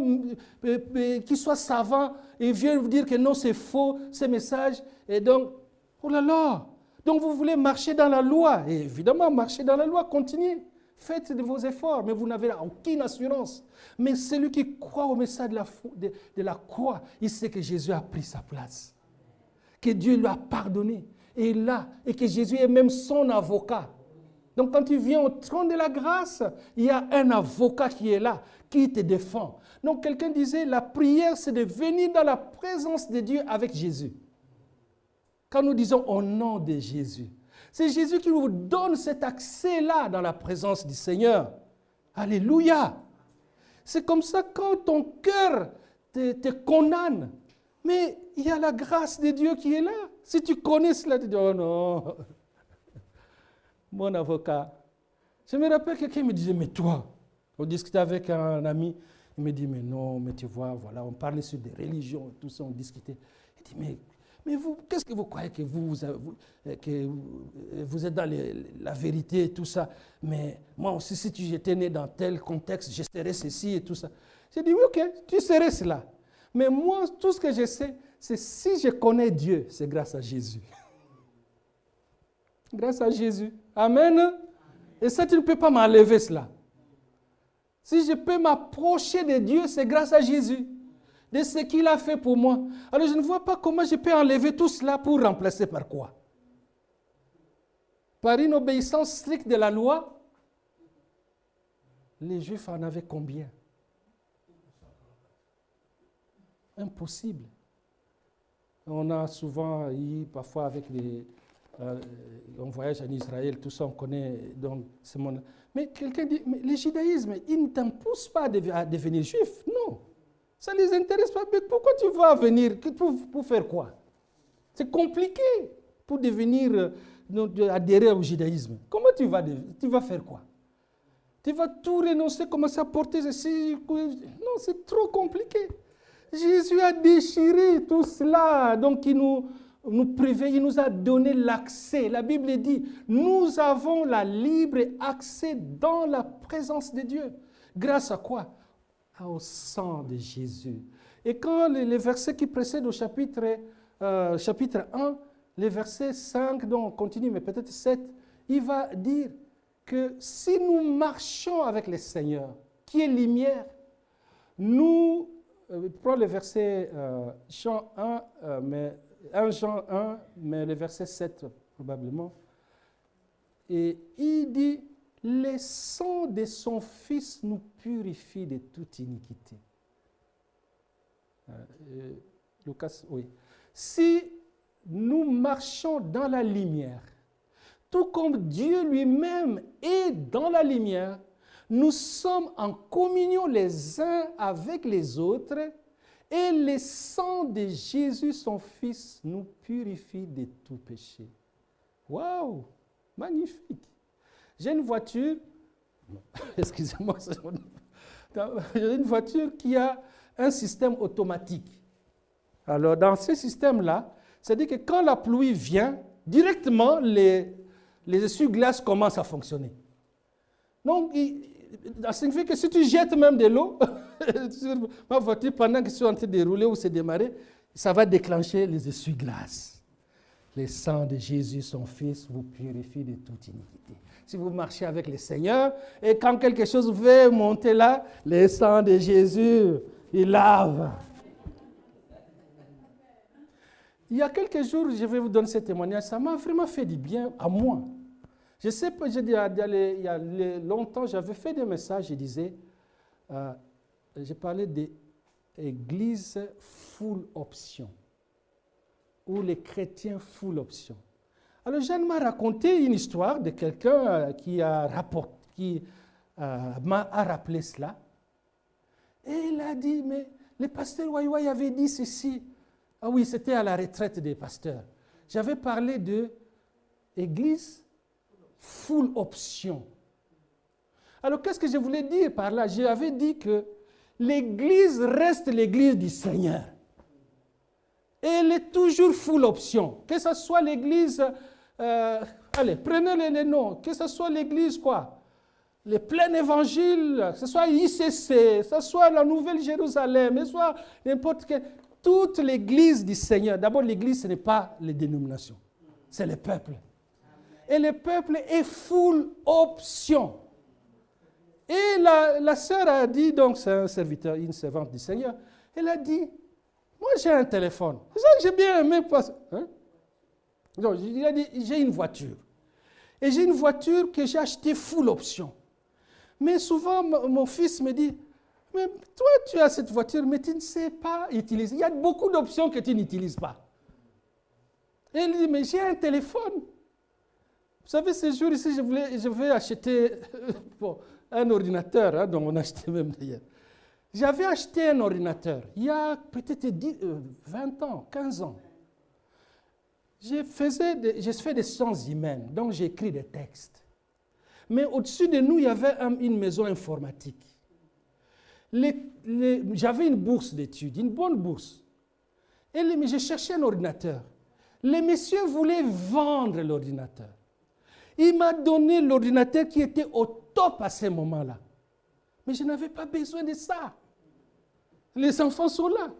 qui soit savant et vient vous dire que non, c'est faux, ce message, et donc, oh là là, donc vous voulez marcher dans la loi. Et évidemment, marcher dans la loi, continuez. Faites de vos efforts, mais vous n'avez aucune assurance. Mais celui qui croit au message de la croix, il sait que Jésus a pris sa place. Que Dieu lui a pardonné. Et là, et que Jésus est même son avocat. Donc quand tu viens au trône de la grâce, il y a un avocat qui est là, qui te défend. Donc quelqu'un disait, la prière, c'est de venir dans la présence de Dieu avec Jésus. Quand nous disons au nom de Jésus, c'est Jésus qui vous donne cet accès-là dans la présence du Seigneur. Alléluia. C'est comme ça quand ton cœur te condamne. Mais il y a la grâce de Dieu qui est là. Si tu connais cela, tu dis, oh non, mon avocat. Je me rappelle quelqu'un me disait, mais toi, on discutait avec un ami, il me dit, mais non, mais tu vois, voilà, on parlait sur des religions, tout ça, on discutait. Il dit, mais vous, qu'est-ce que vous croyez que vous êtes dans la vérité et tout ça? Mais moi aussi, si j'étais né dans tel contexte, je serais ceci et tout ça. J'ai dit, oui, ok, tu serais cela. Mais moi, tout ce que je sais, c'est si je connais Dieu, c'est grâce à Jésus. Grâce à Jésus. Amen. Et ça, tu ne peux pas m'enlever cela. Si je peux m'approcher de Dieu, c'est grâce à Jésus. De ce qu'il a fait pour moi. Alors je ne vois pas comment je peux enlever tout cela pour remplacer par quoi? Par une obéissance stricte de la loi. Les Juifs en avaient combien? Impossible. On a souvent eu, parfois avec on voyage en Israël, tout ça, on connaît donc ce monde. Mais quelqu'un dit, mais le judaïsme, il ne t'impose pas à devenir juif. Non. Ça ne les intéresse pas. Mais pourquoi tu vas venir? Pour faire quoi? C'est compliqué pour devenir, adhérer au judaïsme. Comment tu vas faire quoi? Tu vas tout renoncer, commencer à porter ceci. Non, c'est trop compliqué. Jésus a déchiré tout cela. Donc, il nous prévient, il nous a donné l'accès. La Bible dit, nous avons la libre accès dans la présence de Dieu. Grâce à quoi? Au sang de Jésus. Et quand les versets qui précèdent au chapitre 1, les versets 5, donc on continue, mais peut-être 7, il va dire que si nous marchons avec le Seigneur, qui est lumière, nous, prends le verset Jean 1, 1 Jean 1, mais le verset 7 probablement, et il dit, le sang de son Fils nous purifie de toute iniquité. Lucas, oui. Si nous marchons dans la lumière, tout comme Dieu lui-même est dans la lumière, nous sommes en communion les uns avec les autres et le sang de Jésus, son Fils, nous purifie de tout péché. Waouh! Magnifique! J'ai une voiture, excusez-moi, j'ai une voiture qui a un système automatique. Alors, dans ce système-là, c'est-à-dire que quand la pluie vient, directement, les essuie-glaces commencent à fonctionner. Donc, ça signifie que si tu jettes même de l'eau sur ma voiture pendant que je suis en train de rouler ou se démarrer, ça va déclencher les essuie-glaces. Le sang de Jésus, son Fils, vous purifie de toute iniquité. Si vous marchez avec le Seigneur, et quand quelque chose veut monter là, le sang de Jésus, il lave. Il y a quelques jours, je vais vous donner ce témoignage, ça m'a vraiment fait du bien à moi. Je sais pas, il y a longtemps, j'avais fait des messages, je disais, j'ai parlé d'église full option, ou les chrétiens full option. Alors Jeanne m'a raconté une histoire de quelqu'un qui m'a rappelé cela. Et il a dit, mais le pasteur Waiwai avait dit ceci. Ah oui, c'était à la retraite des pasteurs. J'avais parlé de église full option. Alors, qu'est-ce que je voulais dire par là? J'avais dit que l'Église reste l'Église du Seigneur. Et elle est toujours full option. Que ce soit l'Église, allez, prenez les noms, que ce soit l'Église quoi, le plein évangile, que ce soit ICC, que ce soit la Nouvelle Jérusalem, que ce soit n'importe quelle, toute l'Église du Seigneur. D'abord, l'Église, ce n'est pas les dénominations, c'est le peuple. Et le peuple est full option. Et la sœur a dit, donc c'est un serviteur, une servante du Seigneur, elle a dit, moi j'ai un téléphone. C'est ça que j'ai bien aimé. Hein? Donc, il a dit, j'ai une voiture. Et j'ai une voiture que j'ai achetée full option. Mais souvent, mon fils me dit, mais toi tu as cette voiture, mais tu ne sais pas utiliser. Il y a beaucoup d'options que tu n'utilises pas. Et il dit, mais j'ai un téléphone. Vous savez, ces jours ici, je vais acheter bon, un ordinateur, hein, dont on a acheté même d'ailleurs. J'avais acheté un ordinateur il y a peut-être 20 ans, 15 ans. J'ai fait des sciences humaines, donc j'ai écrit des textes. Mais au-dessus de nous, il y avait une maison informatique. J'avais une bourse d'études, une bonne bourse. Mais j'ai cherché un ordinateur. Les messieurs voulaient vendre l'ordinateur. Il m'a donné l'ordinateur qui était au top à ce moment-là. Mais je n'avais pas besoin de ça. Les enfants sont là.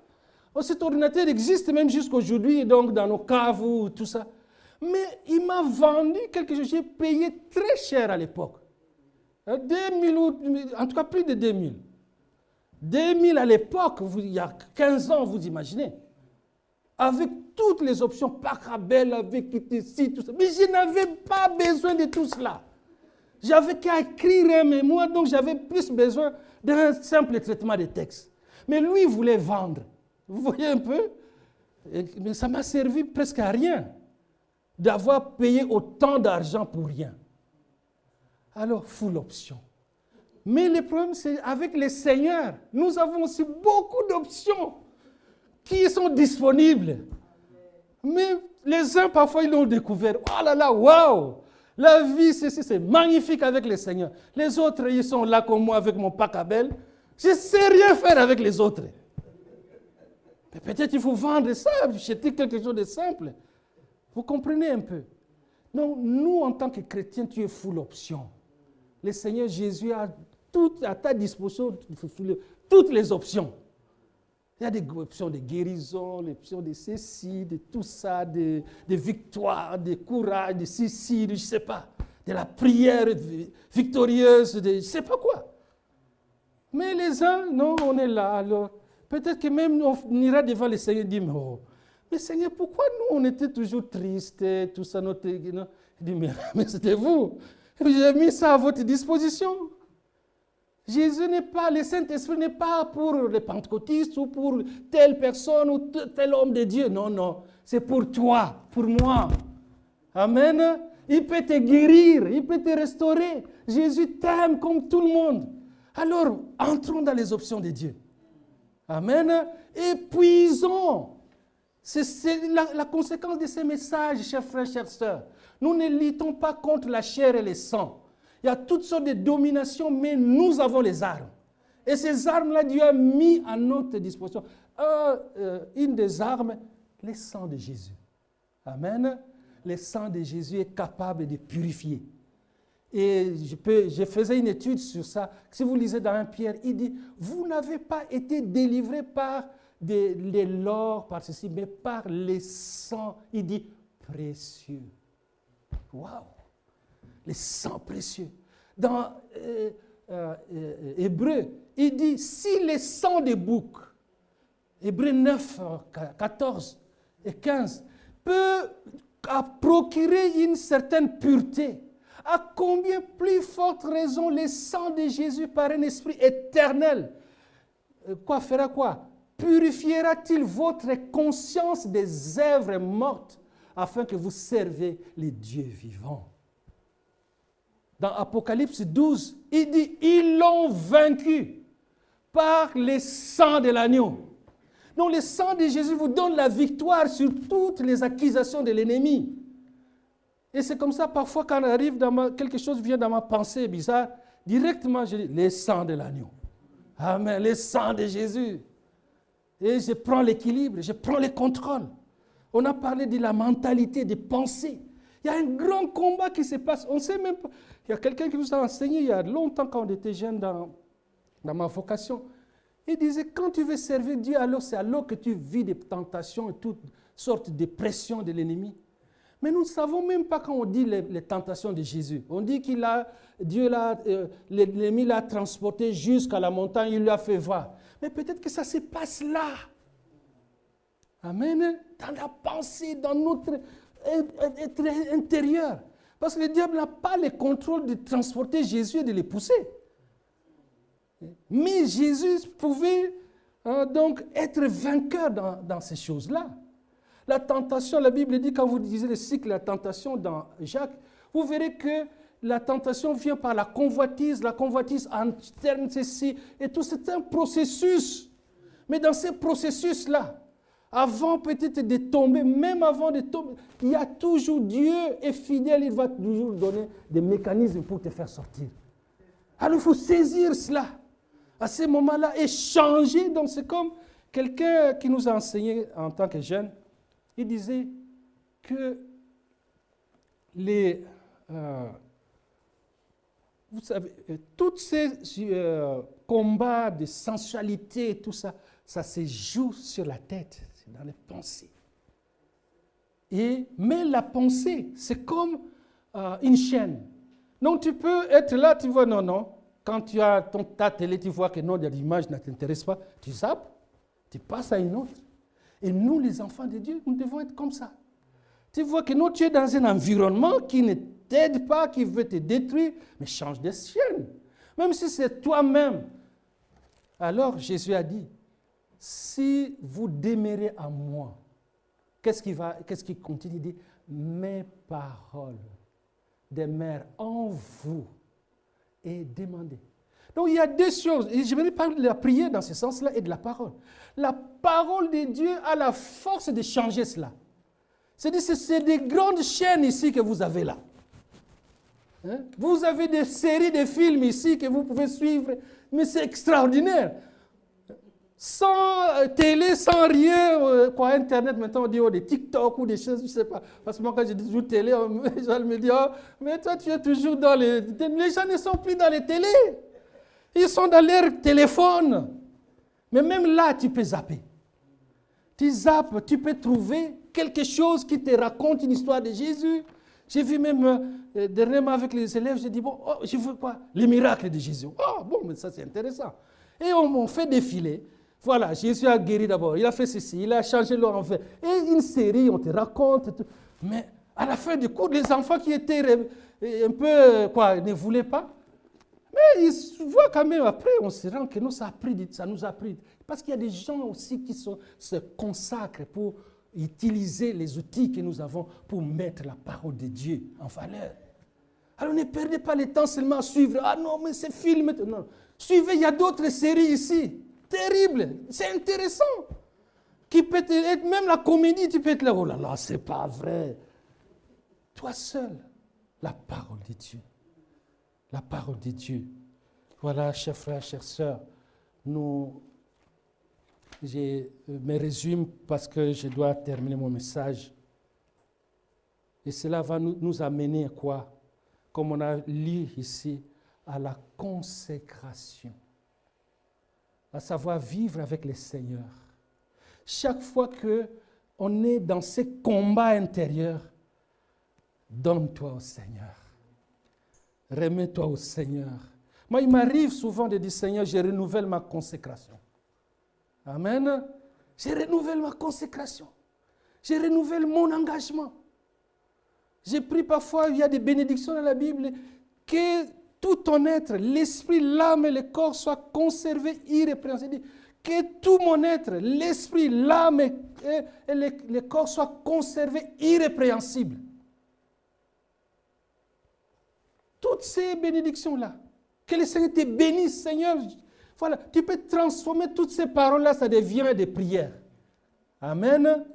Oh, cet ordinateur existe même jusqu'aujourd'hui, donc dans nos caves ou tout ça. Mais il m'a vendu quelque chose. J'ai payé très cher à l'époque. 2000, en tout cas plus de 2000. 2000 à l'époque, il y a 15 ans, vous imaginez. Avec toutes les options, Pacabel, avec ici, tout ça. Mais je n'avais pas besoin de tout cela. J'avais qu'à écrire un mémoire, donc j'avais plus besoin d'un simple traitement de texte. Mais lui, il voulait vendre. Vous voyez un peu? Mais ça m'a servi presque à rien d'avoir payé autant d'argent pour rien. Alors, full option. Mais le problème, c'est avec les seigneurs, nous avons aussi beaucoup d'options qui sont disponibles. Mais les uns, parfois, ils l'ont découvert. Oh là là, waouh! La vie, c'est magnifique avec les seigneurs. Les autres, ils sont là comme moi avec mon Pacabel. Je ne sais rien faire avec les autres. Mais peut-être il faut vendre ça, acheter quelque chose de simple. Vous comprenez un peu? Donc, nous, en tant que chrétiens, tu es full option. Le Seigneur Jésus a tout à ta disposition, toutes les options. Il y a des options de guérison, des options de ceci, de tout ça, de victoire, de courage, de ceci, de je ne sais pas, de la prière victorieuse, de je ne sais pas quoi. Mais les uns, non, on est là. Alors, peut-être que même on ira devant le Seigneur et dire, mais Seigneur, pourquoi nous, on était toujours tristes, tout ça, il dit, mais c'était vous. J'ai mis ça à votre disposition. Jésus n'est pas, le Saint-Esprit n'est pas pour les pentecôtistes ou pour telle personne ou tel homme de Dieu. Non, non, c'est pour toi, pour moi. Amen. Il peut te guérir, il peut te restaurer. Jésus t'aime comme tout le monde. Alors, entrons dans les options de Dieu. Amen. Épuisons. C'est la conséquence de ces messages, chers frères, chères sœurs. Nous ne luttons pas contre la chair et le sang. Il y a toutes sortes de dominations, mais nous avons les armes. Et ces armes-là, Dieu a mis à notre disposition. Une des armes, le sang de Jésus. Amen. Le sang de Jésus est capable de purifier. Et je faisais une étude sur ça. Si vous lisez dans 1 Pierre, il dit, vous n'avez pas été délivrés par de l'or, par ceci, mais par le sang, il dit, précieux. Waouh! Le sang précieux. Dans Hébreu, il dit, si le sang des boucs, Hébreu 9, 14 et 15, peut procurer une certaine pureté, à combien plus forte raison le sang de Jésus par un esprit éternel fera quoi? Purifiera-t-il votre conscience des œuvres mortes afin que vous servez les dieux vivants? Dans Apocalypse 12, il dit, ils l'ont vaincu par le sang de l'agneau. Donc le sang de Jésus vous donne la victoire sur toutes les accusations de l'ennemi. Et c'est comme ça, parfois, quand quelque chose vient dans ma pensée bizarre, Directement, je dis, les sangs de l'agneau. Amen, les sangs de Jésus. Et je prends l'équilibre, je prends le contrôle. On a parlé de la mentalité, des pensées. Il y a un grand combat qui se passe. On ne sait même pas. Il y a quelqu'un qui nous a enseigné il y a longtemps quand on était jeune dans ma vocation. Il disait, quand tu veux servir Dieu, alors c'est alors que tu vis des tentations et toutes sortes de pressions de l'ennemi. Mais nous ne savons même pas quand on dit les tentations de Jésus. On dit l'ennemi l'a transporté jusqu'à la montagne, il lui a fait voir. Mais peut-être que ça se passe là. Amen. Dans la pensée, dans notre être intérieur. Parce que le diable n'a pas le contrôle de transporter Jésus et de le pousser. Mais Jésus pouvait donc être vainqueur dans ces choses-là. La tentation, la Bible dit, quand vous lisez le cycle de la tentation dans Jacques, vous verrez que la tentation vient par la convoitise interne, ceci, et tout, c'est un processus. Mais dans ce processus-là, avant peut-être de tomber, même avant de tomber, il y a toujours Dieu est fidèle, il va toujours donner des mécanismes pour te faire sortir. Alors il faut saisir cela. À ce moment-là, et changer. Donc c'est comme quelqu'un qui nous a enseigné en tant que jeune, il disait que vous savez, tous ces combats de sensualité, tout ça, ça se joue sur la tête, c'est dans les pensées. Mais la pensée, c'est comme une chaîne. Donc tu peux être là, tu vois, non. Quand tu as ta télé, tu vois que non, l'image ne t'intéresse pas, tu zappes, tu passes à une autre. Et nous, les enfants de Dieu, nous devons être comme ça. Tu vois que non, tu es dans un environnement qui ne t'aide pas, qui veut te détruire, mais change de chaîne. Même si c'est toi-même. Alors Jésus a dit, si vous demeurez en moi, qu'est-ce qui continue de dire? Mes paroles demeurent en vous et demandez. Donc il y a deux choses, et je vais parler de la prière dans ce sens-là et de la parole. La parole de Dieu a la force de changer cela. C'est-à-dire que c'est des grandes chaînes ici que vous avez là. Hein? Vous avez des séries de films ici que vous pouvez suivre, mais c'est extraordinaire. Sans télé, sans rien, Internet, maintenant on dit des TikTok ou des choses, je ne sais pas. Parce que moi quand je dis toujours télé, les gens me disent, mais toi tu es toujours dans les... Les gens ne sont plus dans les télés. Ils sont dans leur téléphone. Mais même là, tu peux zapper. Tu zappes, tu peux trouver quelque chose qui te raconte une histoire de Jésus. J'ai vu même dernièrement avec les élèves, j'ai dit, je veux quoi? Les miracles de Jésus. Mais ça c'est intéressant. Et on fait défiler. Voilà, Jésus a guéri d'abord, il a fait ceci, il a changé l'eau en vin. Et une série, on te raconte. Tout. Mais à la fin du cours, les enfants qui étaient un peu, ne voulaient pas, mais ils voient quand même après, on se rend que ça nous a pris. Parce qu'il y a des gens aussi qui se consacrent pour utiliser les outils que nous avons pour mettre la parole de Dieu en valeur. Alors ne perdez pas le temps seulement à suivre. Ah non, mais c'est film. Non. Suivez, il y a d'autres séries ici. Terrible, c'est intéressant. Qui peut être, même la comédie, tu peux être là, oh là là, c'est pas vrai. Toi seul, la parole de Dieu. La parole de Dieu. Voilà, chers frères, chères sœurs, je me résume parce que je dois terminer mon message. Et cela va nous amener à quoi? Comme on a lu ici, à la consécration. À savoir vivre avec le Seigneur. Chaque fois qu'on est dans ces combats intérieurs, donne-toi au Seigneur. Remets-toi au Seigneur. Moi, il m'arrive souvent de dire, Seigneur, je renouvelle ma consécration. Amen. Je renouvelle ma consécration. Je renouvelle mon engagement. J'ai pris parfois, il y a des bénédictions dans la Bible, que tout ton être, l'esprit, l'âme et le corps soient conservés irrépréhensibles. Que tout mon être, l'esprit, l'âme et le corps soient conservés irrépréhensibles. Toutes ces bénédictions-là. Que le Seigneur te bénisse, Seigneur. Voilà, tu peux transformer toutes ces paroles-là, ça devient des prières. Amen.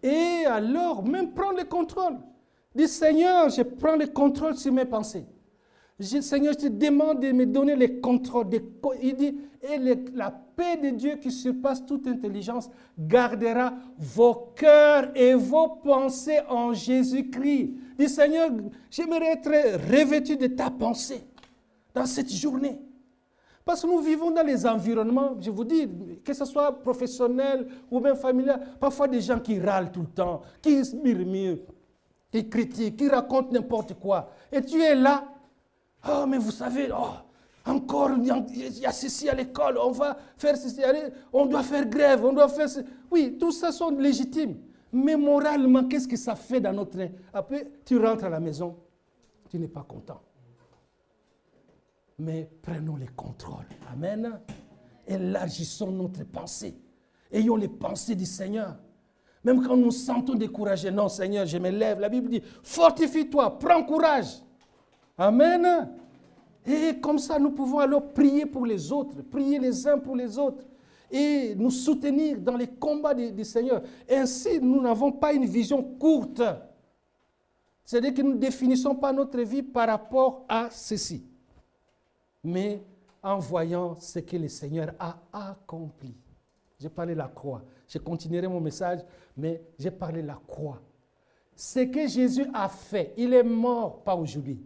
Et alors, même prendre le contrôle. Dis, Seigneur, je prends le contrôle sur mes pensées. Seigneur, je te demande de me donner les contrôles. Il dit, et la paix de Dieu qui surpasse toute intelligence gardera vos cœurs et vos pensées en Jésus-Christ. Dis, Seigneur, j'aimerais être revêtu de ta pensée dans cette journée. Parce que nous vivons dans les environnements, je vous dis, que ce soit professionnel ou même familial, parfois des gens qui râlent tout le temps, qui murmurent, qui critiquent, qui racontent n'importe quoi. Et tu es là. Oh, mais vous savez, encore, il y a ceci à l'école, on va faire ceci, on doit faire grève, on doit faire ceci. Oui, tout ça sont légitimes. Mais moralement, qu'est-ce que ça fait dans notre... Après, tu rentres à la maison, tu n'es pas content. Mais prenons les contrôles. Amen. Élargissons notre pensée. Ayons les pensées du Seigneur. Même quand nous nous sentons découragés, non, Seigneur, je me lève. La Bible dit, fortifie-toi, prends courage. Amen. Et comme ça, nous pouvons alors prier pour les autres, prier les uns pour les autres et nous soutenir dans les combats du Seigneur. Ainsi, nous n'avons pas une vision courte. C'est-à-dire que nous ne définissons pas notre vie par rapport à ceci, mais en voyant ce que le Seigneur a accompli. J'ai parlé de la croix. Je continuerai mon message, mais j'ai parlé de la croix. Ce que Jésus a fait, il est mort, pas aujourd'hui.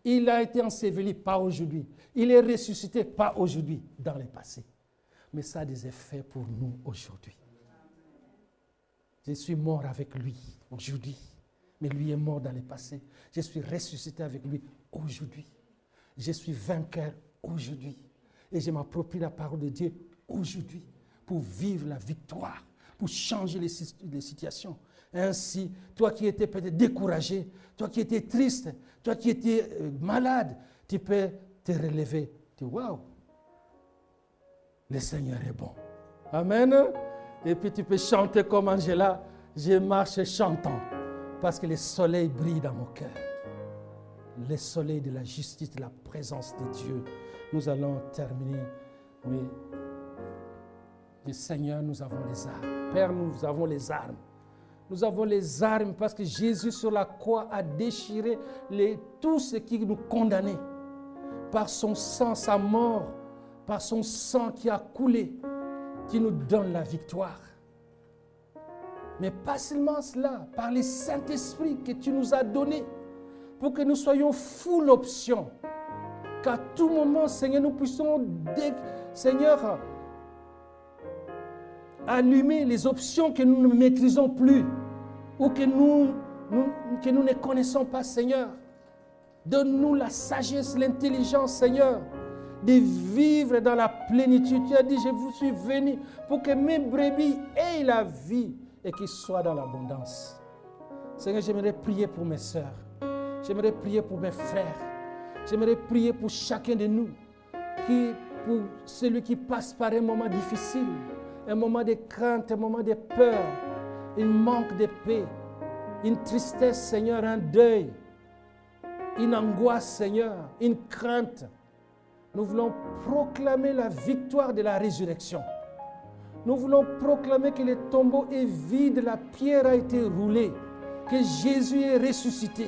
Il a été enseveli, pas aujourd'hui. Il est ressuscité, pas aujourd'hui, dans le passé. Mais ça a des effets pour nous aujourd'hui. Je suis mort avec lui aujourd'hui, mais lui est mort dans le passé. Je suis ressuscité avec lui aujourd'hui. Je suis vainqueur aujourd'hui. Et je m'approprie la parole de Dieu aujourd'hui pour vivre la victoire, pour changer les situations. Ainsi, toi qui étais peut-être découragé, toi qui étais triste, toi qui étais malade, tu peux te relever. Tu dis, waouh, le Seigneur est bon. Amen. Et puis tu peux chanter comme Angela, je marche chantant, parce que le soleil brille dans mon cœur. Le soleil de la justice, de la présence de Dieu. Nous allons terminer. Mais le Seigneur, nous avons les armes. Père, nous avons les armes. Nous avons les armes parce que Jésus sur la croix a déchiré tout ce qui nous condamnait. Par son sang, sa mort, par son sang qui a coulé, qui nous donne la victoire. Mais pas seulement cela, par le Saint-Esprit que tu nous as donné, pour que nous soyons full option. Qu'à tout moment, Seigneur, nous puissions, Seigneur, allumer les options que nous ne maîtrisons plus ou que nous ne connaissons pas, Seigneur. Donne-nous la sagesse, l'intelligence, Seigneur, de vivre dans la plénitude. Tu as dit, je vous suis venu pour que mes brebis aient la vie et qu'ils soient dans l'abondance. Seigneur, j'aimerais prier pour mes sœurs. J'aimerais prier pour mes frères. J'aimerais prier pour chacun de nous, pour celui qui passe par un moment difficile, un moment de crainte, un moment de peur, un manque de paix, une tristesse, Seigneur, un deuil, une angoisse, Seigneur, une crainte. Nous voulons proclamer la victoire de la résurrection. Nous voulons proclamer que le tombeau est vide, la pierre a été roulée, que Jésus est ressuscité.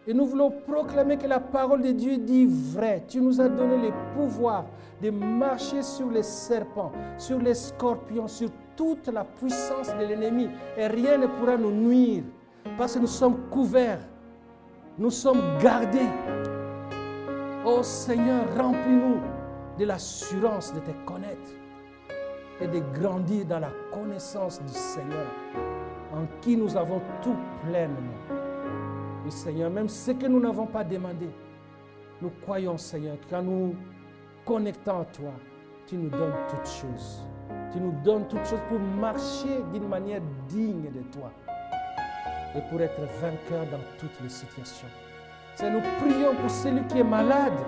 Et nous voulons proclamer que la parole de Dieu dit vrai. Tu nous as donné le pouvoir de marcher sur les serpents, sur les scorpions, sur toute la puissance de l'ennemi. Et rien ne pourra nous nuire parce que nous sommes couverts. Nous sommes gardés. Oh Seigneur, remplis-nous de l'assurance de te connaître et de grandir dans la connaissance du Seigneur, en qui nous avons tout pleinement. Oui, Seigneur, même ce que nous n'avons pas demandé, nous croyons, Seigneur, qu'en nous connectant à toi, tu nous donnes toutes choses. Tu nous donnes toutes choses pour marcher d'une manière digne de toi et pour être vainqueur dans toutes les situations. Seigneur, nous prions pour celui qui est malade,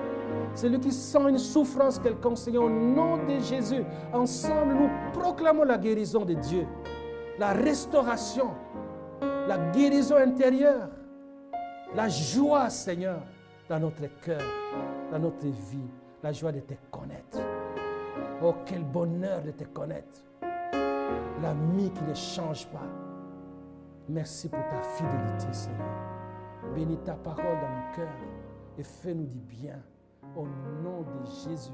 celui qui sent une souffrance quelconque, Seigneur, au nom de Jésus. Ensemble, nous proclamons la guérison de Dieu, la restauration, la guérison intérieure, la joie, Seigneur, dans notre cœur, dans notre vie, la joie de te connaître. Oh, quel bonheur de te connaître. L'ami qui ne change pas. Merci pour ta fidélité, Seigneur. Bénis ta parole dans nos cœurs. et fais-nous du bien. Au nom de Jésus.